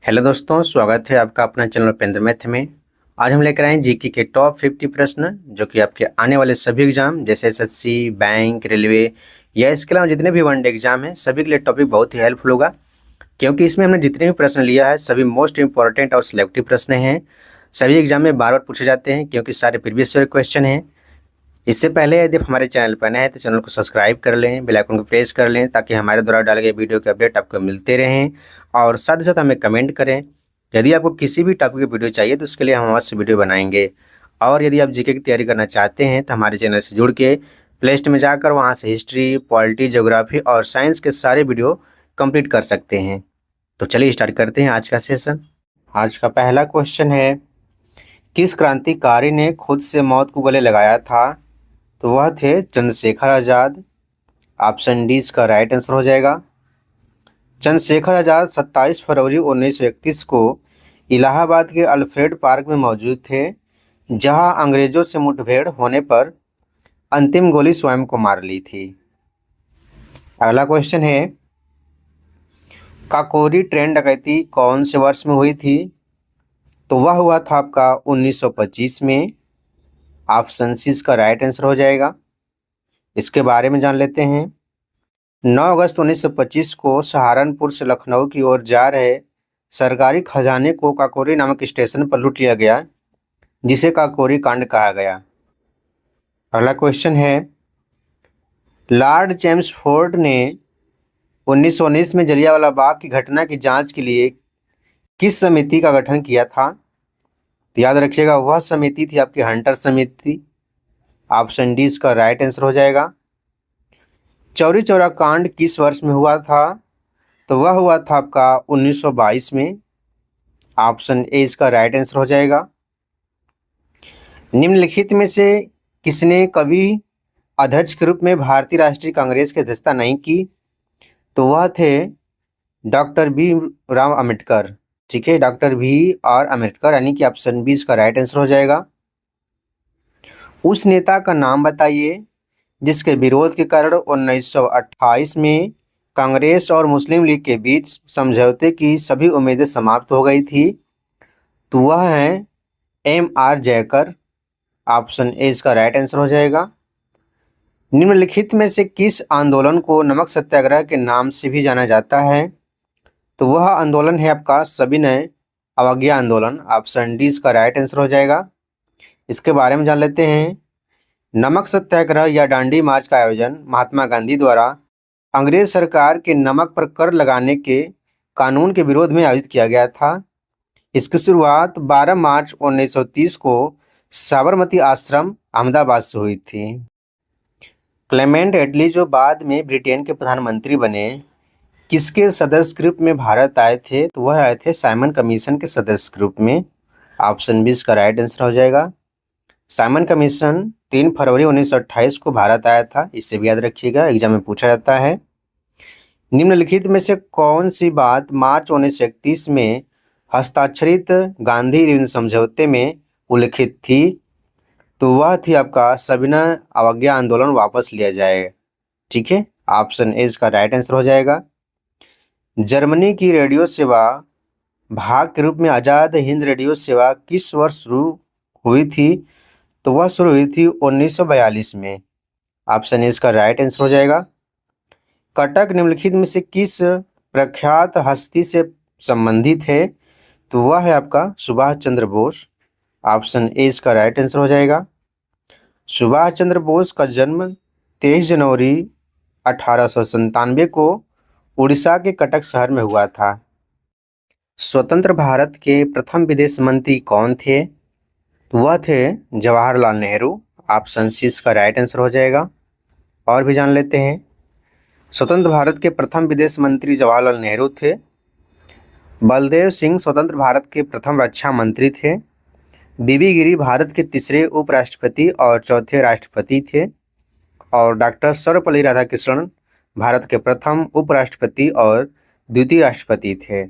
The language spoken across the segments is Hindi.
हेलो दोस्तों, स्वागत है आपका अपना चैनल पेंद्र मैथ में। आज हम लेकर आए हैं जीके के टॉप 50 प्रश्न जो कि आपके आने वाले सभी एग्जाम जैसे एसएससी, बैंक, रेलवे या इसके अलावा जितने भी वनडे एग्जाम हैं सभी के लिए टॉपिक बहुत ही हेल्पफुल होगा। क्योंकि इसमें हमने जितने भी प्रश्न लिया है सभी मोस्ट इंपॉर्टेंट और सिलेक्टिव प्रश्न हैं। सभी एग्जाम में बार बार पूछे जाते हैं क्योंकि सारे प्रीवियस ईयर क्वेश्चन हैं। इससे पहले यदि आप हमारे चैनल पर नए हैं तो चैनल को सब्सक्राइब कर लें, बेल आइकन को प्रेस कर लें ताकि हमारे द्वारा डाले गए वीडियो के अपडेट आपको मिलते रहें। और साथ ही साथ हमें कमेंट करें। यदि आपको किसी भी टॉपिक की वीडियो चाहिए तो उसके लिए हम हमारे से वीडियो बनाएंगे। और यदि आप जीके की तैयारी करना चाहते हैं तो हमारे चैनल से जुड़ के प्ले स्टोर में जाकर वहाँ से हिस्ट्री, पॉलिटी, ज्योग्राफी और साइंस के सारे वीडियो कंप्लीट कर सकते हैं। तो चलिए स्टार्ट करते हैं आज का सेशन। आज का पहला क्वेश्चन है, किस क्रांतिकारी ने खुद से मौत को गले लगाया था? तो वह थे चंद्रशेखर आज़ाद। ऑप्शन डी इसका राइट आंसर हो जाएगा। चंद्रशेखर आज़ाद 27 फरवरी 1931 को इलाहाबाद के अल्फ्रेड पार्क में मौजूद थे, जहां अंग्रेजों से मुठभेड़ होने पर अंतिम गोली स्वयं को मार ली थी। अगला क्वेश्चन है, काकोरी ट्रेन डकैती कौन से वर्ष में हुई थी? तो वह हुआ था आपका 1925 में। ऑप्शन सी इसका राइट आंसर हो जाएगा। इसके बारे में जान लेते हैं। 9 अगस्त 1925 को सहारनपुर से लखनऊ की ओर जा रहे सरकारी खजाने को काकोरी नामक स्टेशन पर लूट लिया गया, जिसे काकोरी कांड कहा गया। अगला क्वेश्चन है, लॉर्ड चेम्सफोर्ड ने 1919 में जलियांवाला बाग की घटना की जांच के लिए किस समिति का गठन किया था? तो याद रखिएगा, वह समिति थी आपकी हंटर समिति। ऑप्शन डी इसका राइट आंसर हो जाएगा। चौरी चौरा कांड किस वर्ष में हुआ था? तो वह हुआ था आपका 1922 में। ऑप्शन ए इसका राइट आंसर हो जाएगा। निम्नलिखित में से किसने कवि अध्यक्ष के रूप में भारतीय राष्ट्रीय कांग्रेस की अध्यक्षता नहीं की? तो वह थे डॉक्टर बी राम अम्बेडकर। ठीक है, डॉक्टर बी आर अम्बेडकर, यानी कि ऑप्शन बी इसका राइट आंसर हो जाएगा। उस नेता का नाम बताइए जिसके विरोध के कारण 1928 में कांग्रेस और मुस्लिम लीग के बीच समझौते की सभी उम्मीदें समाप्त हो गई थी। तो वह है M.R. जयकर। ऑप्शन ए इसका राइट आंसर हो जाएगा। निम्नलिखित में से किस आंदोलन को नमक सत्याग्रह के नाम से भी जाना जाता है? तो वह आंदोलन है आपका सविनय अवज्ञा आंदोलन। ऑप्शन डी इसका राइट आंसर हो जाएगा। इसके बारे में जान लेते हैं। नमक सत्याग्रह या डांडी मार्च का आयोजन महात्मा गांधी द्वारा अंग्रेज सरकार के नमक पर कर लगाने के कानून के विरोध में आयोजित किया गया था। इसकी शुरुआत 12 मार्च 1930 को साबरमती आश्रम अहमदाबाद से हुई थी। क्लेमेंट एटली जो बाद में ब्रिटेन के प्रधानमंत्री बने, किसके सदस्य के रूप में भारत आए थे? तो वह आए थे साइमन कमीशन के सदस्य के रूप में। ऑप्शन बी इसका राइट आंसर हो जाएगा। साइमन कमीशन 3 फरवरी 1928 को भारत आया था, इसे भी याद रखिएगा, एग्जाम में पूछा जाता है। निम्नलिखित में से कौन सी बात मार्च 1931 में हस्ताक्षरित गांधी इरविन समझौते में उल्लिखित थी? तो वह थी आपका सविनय अवज्ञा आंदोलन वापस लिया जाए। ठीक है, ऑप्शन ए इसका राइट आंसर हो जाएगा। जर्मनी की रेडियो सेवा भाग के रूप में आज़ाद हिंद रेडियो सेवा किस वर्ष शुरू हुई थी? तो वह शुरू हुई थी 1942 में। ऑप्शन ए इसका राइट आंसर हो जाएगा। कटक निम्नलिखित में से किस प्रख्यात हस्ती से संबंधित है? तो वह है आपका सुभाष चंद्र बोस। ऑप्शन ए इसका राइट आंसर हो जाएगा। सुभाष चंद्र बोस का जन्म 23 जनवरी 1897 को उड़ीसा के कटक शहर में हुआ था। स्वतंत्र भारत के प्रथम विदेश मंत्री कौन थे? वह थे जवाहरलाल नेहरू। ऑप्शन सी इसका राइट आंसर हो जाएगा। और भी जान लेते हैं। स्वतंत्र भारत के प्रथम विदेश मंत्री जवाहरलाल नेहरू थे। बलदेव सिंह स्वतंत्र भारत के प्रथम रक्षा मंत्री थे। बीबी गिरी भारत के तीसरे उपराष्ट्रपति और चौथे राष्ट्रपति थे। और डॉक्टर सर्वपल्ली राधाकृष्णन भारत के प्रथम उपराष्ट्रपति और द्वितीय राष्ट्रपति थे।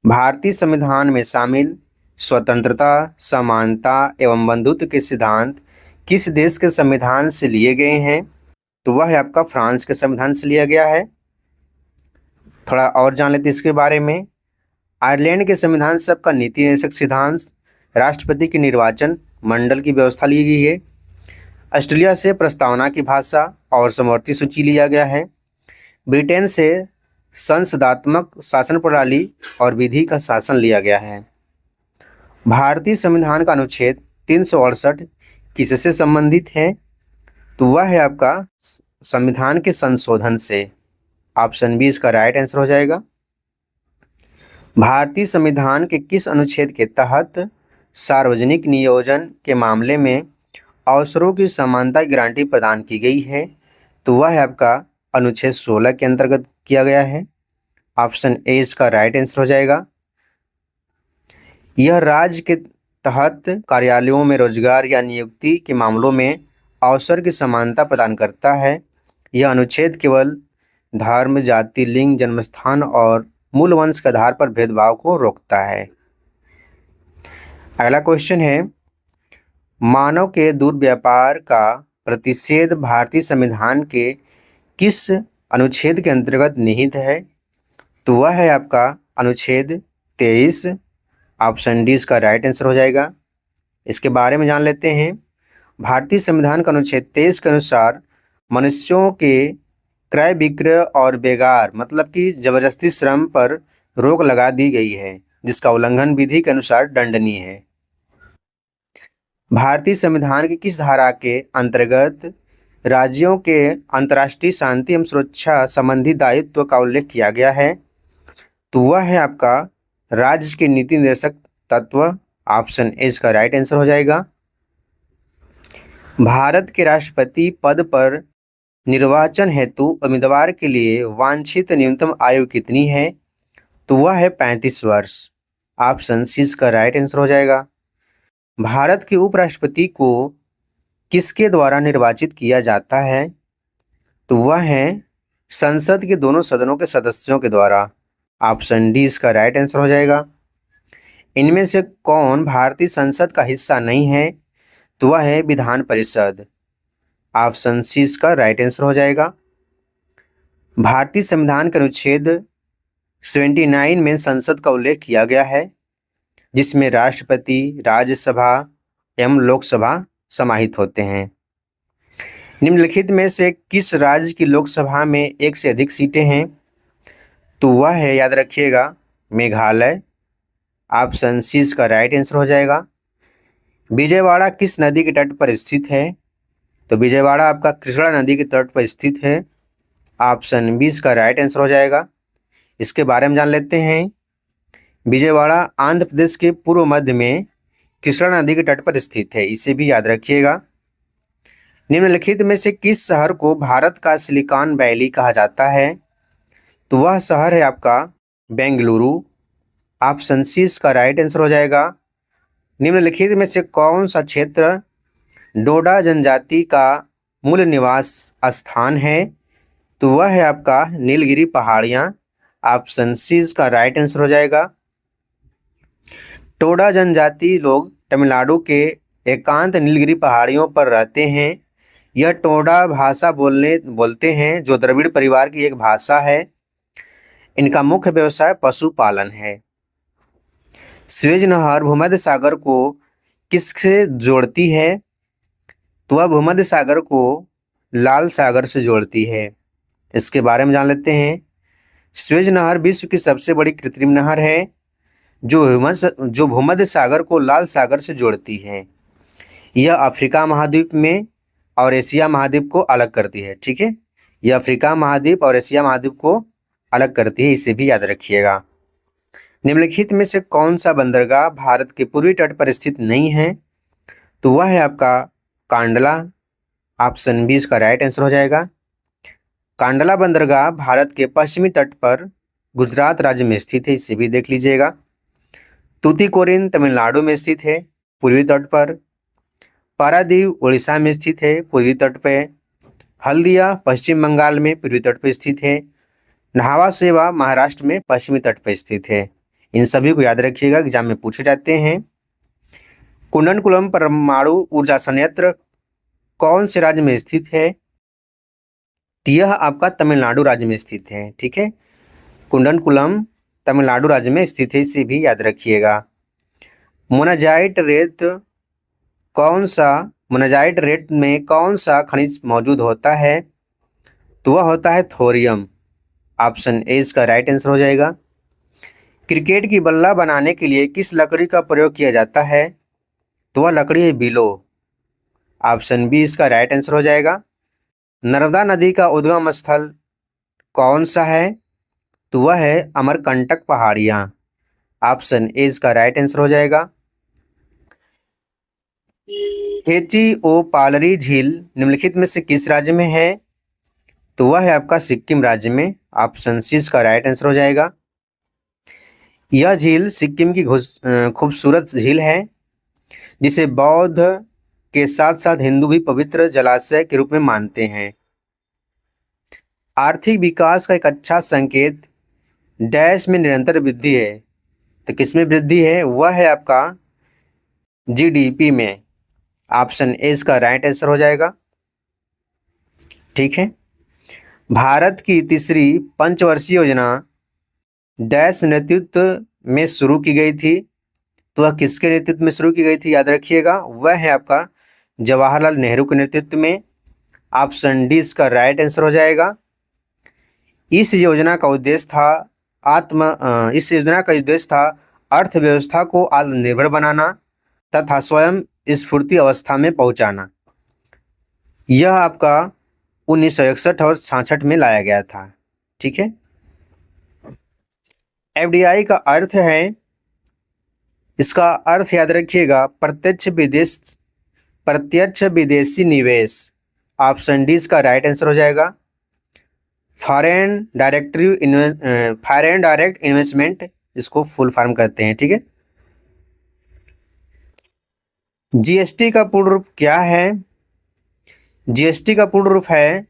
भारतीय संविधान में शामिल स्वतंत्रता, समानता एवं बंधुत्व के सिद्धांत किस देश के संविधान से लिए गए हैं? तो वह है आपका फ्रांस के संविधान से लिया गया है। थोड़ा और जान लेते हैं इसके बारे में। आयरलैंड के संविधान सभा का नीति निर्देशक सिद्धांत, राष्ट्रपति के निर्वाचन मंडल की व्यवस्था ली गई है। ऑस्ट्रेलिया से प्रस्तावना की भाषा और समवर्ती सूची लिया गया है। ब्रिटेन से संसदात्मक शासन प्रणाली और विधि का शासन लिया गया है। भारतीय संविधान का अनुच्छेद 368 किससे संबंधित है? तो वह है आपका संविधान के संशोधन से। ऑप्शन बी इसका राइट आंसर हो जाएगा। भारतीय संविधान के किस अनुच्छेद के तहत सार्वजनिक नियोजन के मामले में अवसरों की समानता की गारंटी प्रदान की गई है? तो वह है आपका अनुच्छेद 16 के अंतर्गत किया गया है। ऑप्शन ए इसका राइट आंसर हो जाएगा। यह राज्य के तहत कार्यालयों में रोजगार या नियुक्ति के मामलों में अवसर की समानता प्रदान करता है। यह अनुच्छेद केवल धर्म, जाति, लिंग, जन्मस्थान और मूल वंश के आधार पर भेदभाव को रोकता है। अगला क्वेश्चन है, मानव के दुर्व्यापार का प्रतिषेध भारतीय संविधान के किस अनुच्छेद के अंतर्गत निहित है? तो वह है आपका अनुच्छेद 23। ऑप्शन डी इसका राइट आंसर हो जाएगा। इसके बारे में जान लेते हैं। भारतीय संविधान का अनुच्छेद 23 के अनुसार मनुष्यों के क्रय विक्रय और बेगार मतलब कि जबरदस्ती श्रम पर रोक लगा दी गई है, जिसका उल्लंघन विधि के अनुसार दंडनीय है। भारतीय संविधान की किस धारा के अंतर्गत राज्यों के अंतर्राष्ट्रीय शांति एवं सुरक्षा संबंधी दायित्व का उल्लेख किया गया है? तो वह है आपका राज्य के नीति निर्देशक तत्व। ऑप्शन ए इसका राइट आंसर हो जाएगा। भारत के राष्ट्रपति पद पर निर्वाचन हेतु उम्मीदवार के लिए वांछित न्यूनतम आयु कितनी है? तो वह है 35 वर्ष। ऑप्शन सी इसका राइट आंसर हो जाएगा। भारत के उपराष्ट्रपति को किसके द्वारा निर्वाचित किया जाता है? तो वह है संसद के दोनों सदनों के सदस्यों के द्वारा। ऑप्शन डी इसका राइट आंसर हो जाएगा। इनमें से कौन भारतीय संसद का हिस्सा नहीं है? तो वह है विधान परिषद। ऑप्शन सी इसका राइट आंसर हो जाएगा। भारतीय संविधान के अनुच्छेद 79 में संसद का उल्लेख किया गया है, जिसमें राष्ट्रपति, राज्यसभा एवं लोकसभा समाहित होते हैं। निम्नलिखित में से किस राज्य की लोकसभा में एक से अधिक सीटें हैं? तो वह है, याद रखिएगा, मेघालय। ऑप्शन सी इसका राइट आंसर हो जाएगा। विजयवाड़ा किस नदी के तट पर स्थित है? तो विजयवाड़ा आपका कृष्णा नदी के तट पर स्थित है। ऑप्शन बी इसका राइट आंसर हो जाएगा। इसके बारे में जान लेते हैं। विजयवाड़ा आंध्र प्रदेश के पूर्व मध्य में कृष्णा नदी के तट पर स्थित है, इसे भी याद रखिएगा। निम्नलिखित में से किस शहर को भारत का सिलिकॉन वैली कहा जाता है? तो वह शहर है आपका बेंगलुरु। ऑप्शन सी इसका राइट आंसर हो जाएगा। निम्नलिखित में से कौन सा क्षेत्र डोडा जनजाति का मूल निवास स्थान है? तो वह है आपका नीलगिरी पहाड़ियाँ। ऑप्शन सी इसका राइट आंसर हो जाएगा। टोडा जनजाति लोग तमिलनाडु के एकांत नीलगिरी पहाड़ियों पर रहते हैं। यह टोडा भाषा बोलते हैं, जो द्रविड़ परिवार की एक भाषा है। इनका मुख्य व्यवसाय पशुपालन है। स्वेज नहर भूमध्य सागर को किससे जोड़ती है? तो वह भूमध्य सागर को लाल सागर से जोड़ती है। इसके बारे में जान लेते हैं। स्वेज नहर विश्व की सबसे बड़ी कृत्रिम नहर है, जो भूमध्य सागर को लाल सागर से जोड़ती है। यह अफ्रीका महाद्वीप में और एशिया महाद्वीप को अलग करती है। ठीक है, यह अफ्रीका महाद्वीप और एशिया महाद्वीप को अलग करती है, इसे भी याद रखिएगा। निम्नलिखित में से कौन सा बंदरगाह भारत के पूर्वी तट पर स्थित नहीं है? तो वह है आपका कांडला। ऑप्शन बी इसका राइट आंसर हो जाएगा। कांडला बंदरगाह भारत के पश्चिमी तट पर गुजरात राज्य में स्थित है, इसे भी देख लीजिएगा। तूतीकोरिन तमिलनाडु में स्थित है, पूर्वी तट पर। पारादीप उड़ीसा में स्थित है, पूर्वी तट पर। हल्दिया पश्चिम बंगाल में पूर्वी तट पर स्थित है। न्हावा शेवा महाराष्ट्र में पश्चिमी तट पर स्थित है। इन सभी को याद रखिएगा, एग्जाम में पूछे जाते हैं। कुंडनकुलम परमाणु ऊर्जा संयंत्र कौन से राज्य में स्थित है? यह आपका तमिलनाडु राज्य में स्थित है। ठीक है, कुंडनकुलम तमिलनाडु राज्य में स्थित है, इसे भी याद रखिएगा। मोनाजाइट रेत मोनाजाइट रेत में कौन सा खनिज मौजूद होता है? तो वह होता है थोरियम। ऑप्शन ए इसका राइट आंसर हो जाएगा। क्रिकेट की बल्ला बनाने के लिए किस लकड़ी का प्रयोग किया जाता है? तो वह लकड़ी है बिलो। ऑप्शन बी इसका राइट आंसर हो जाएगा। नर्मदा नदी का उद्गम स्थल कौन सा है? तो वह है अमरकंटक पहाड़ियाँ। ऑप्शन ए इसका राइट आंसर हो जाएगा। खेची ओ पालरी झील निम्नलिखित में से किस राज्य में है? तो वह है आपका सिक्किम राज्य में। ऑप्शन सी इसका राइट आंसर हो जाएगा। यह झील सिक्किम की खूबसूरत झील है, जिसे बौद्ध के साथ साथ हिंदू भी पवित्र जलाशय के रूप में मानते हैं। आर्थिक विकास का एक अच्छा संकेत डैश में निरंतर वृद्धि है। तो किसमें वृद्धि है? वह है आपका जीडीपी में। ऑप्शन ए इसका राइट आंसर हो जाएगा। ठीक है। भारत की तीसरी पंचवर्षीय योजना डैश नेतृत्व में शुरू की गई थी। तो वह किसके नेतृत्व में शुरू की गई थी? याद रखिएगा, वह है आपका जवाहरलाल नेहरू के नेतृत्व में। ऑप्शन डी इसका राइट आंसर हो जाएगा। इस योजना का उद्देश्य था अर्थव्यवस्था को आत्मनिर्भर बनाना तथा स्वयं स्फूर्ति अवस्था में पहुंचाना। यह आपका 1961 और 66 में लाया गया था। ठीक है। एफडीआई का अर्थ है, इसका अर्थ याद रखिएगा, प्रत्यक्ष विदेशी निवेश। ऑप्शन डी इसका राइट आंसर हो जाएगा। फॉरेन डायरेक्ट इन्वेस्टमेंट इसको फुल फॉर्म करते हैं। ठीक है। जीएसटी का पूर्ण रूप क्या है? जीएसटी का पूर्ण रूप है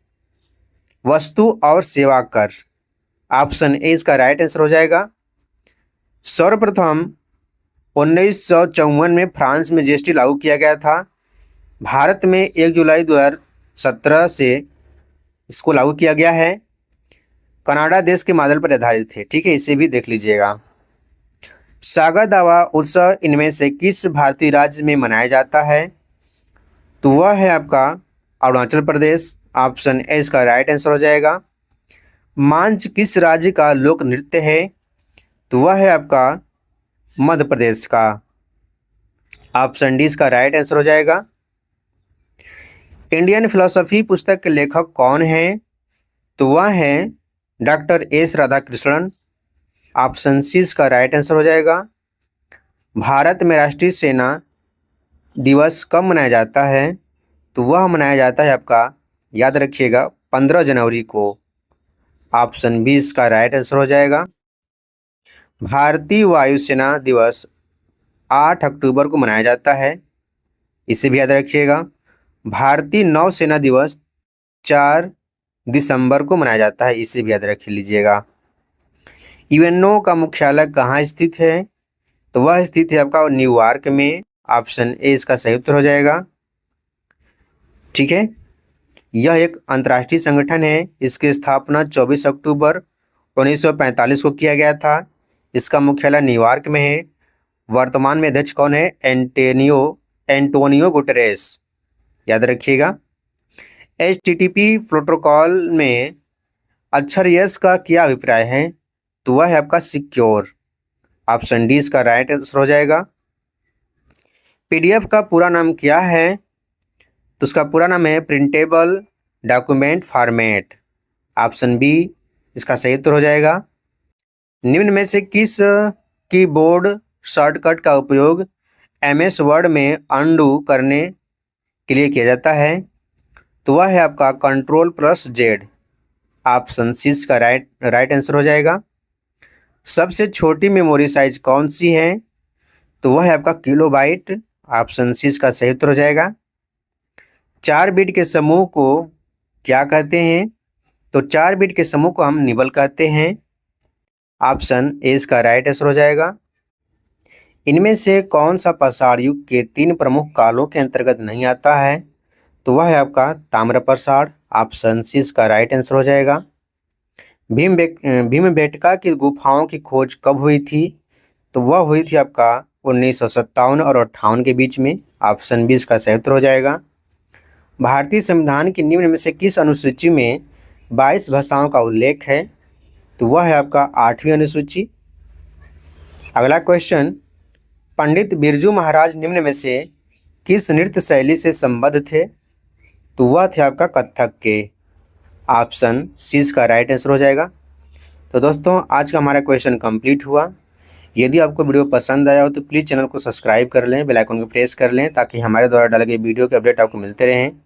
वस्तु और सेवा कर। ऑप्शन ए इसका राइट आंसर हो जाएगा। सर्वप्रथम 1954 में फ्रांस में जीएसटी लागू किया गया था। भारत में 1 जुलाई 2017 से इसको लागू किया गया है। कनाडा देश के मॉडल पर आधारित है। ठीक है, इसे भी देख लीजिएगा। सागर दावा उत्सव इनमें से किस भारतीय राज्य में मनाया जाता है? तो वह है आपका अरुणाचल प्रदेश। ऑप्शन ए इसका राइट आंसर हो जाएगा। मांझ किस राज्य का लोक नृत्य है? तो वह है आपका मध्य प्रदेश का। ऑप्शन डी इसका राइट आंसर हो जाएगा। इंडियन फिलोसफी पुस्तक के लेखक कौन है? तो वह है doctor S Radhakrishnan. Option C इसका राइट आंसर हो जाएगा। भारत में राष्ट्रीय सेना दिवस कब मनाया जाता है? तो वह मनाया जाता है आपका, याद रखिएगा, 15 जनवरी को। ऑप्शन बी इसका राइट आंसर हो जाएगा। भारतीय वायुसेना दिवस 8 अक्टूबर को मनाया जाता है, इसे भी याद रखिएगा। भारतीय नौसेना दिवस 4 दिसंबर को मनाया जाता है, इसे भी याद रख लीजिएगा। यूएनओ का मुख्यालय कहाँ स्थित है? तो वह स्थित है आपका न्यूयॉर्क में। ऑप्शन ए इसका सही उत्तर हो जाएगा। ठीक है। यह एक अंतर्राष्ट्रीय संगठन है। इसकी स्थापना 24 अक्टूबर 1945 को किया गया था। इसका मुख्यालय न्यूयॉर्क में है। वर्तमान में अध्यक्ष कौन है? Antonio Guterres. याद रखिएगा। एचटीटीपी प्रोटोकॉल में अक्षर यस का क्या अभिप्राय है? तो वह है आपका सिक्योर। ऑप्शन डी इसका राइट आंसर हो जाएगा। पीडीएफ का पूरा नाम क्या है? तो उसका पूरा नाम है printable document format. Option B इसका सही उत्तर हो जाएगा। निम्न में से किस कीबोर्ड शॉर्टकट का उपयोग एमएस वर्ड में अनडू करने के लिए किया जाता है? तो वह है आपका Ctrl+Z। ऑप्शन सी इसका राइट आंसर हो जाएगा। सबसे छोटी मेमोरी साइज कौन सी है? तो वह है आपका किलोबाइट। ऑप्शन सी इसका सही उत्तर हो जाएगा। 4 बिट के समूह को क्या कहते हैं? तो 4 बिट के समूह को हम निबल कहते हैं। ऑप्शन ए इसका राइट आंसर हो जाएगा। इनमें से कौन सा पाषाण युग के 3 प्रमुख कालों के अंतर्गत नहीं आता है? तो वह है आपका ताम्र पाषाण। ऑप्शन सी इसका राइट आंसर हो जाएगा। भीमबेटका की गुफाओं की खोज कब हुई थी? तो वह हुई थी आपका 1957 और 58 के बीच में। ऑप्शन 20 का सही उत्तर हो जाएगा। भारतीय संविधान की निम्न में से किस अनुसूची में 22 भाषाओं का उल्लेख है? तो वह है आपका 8वीं अनुसूची। अगला क्वेश्चन, पंडित बिरजू महाराज निम्न में से किस नृत्य शैली से संबद्ध थे? तो वह थे आपका कथक के। ऑप्शन सी इसका राइट आंसर हो जाएगा। तो दोस्तों आज का हमारा क्वेश्चन कंप्लीट हुआ। यदि आपको वीडियो पसंद आया हो तो प्लीज़ चैनल को सब्सक्राइब कर लें, बेल आइकन को प्रेस कर लें ताकि हमारे द्वारा डाले गए वीडियो के अपडेट आपको मिलते रहें।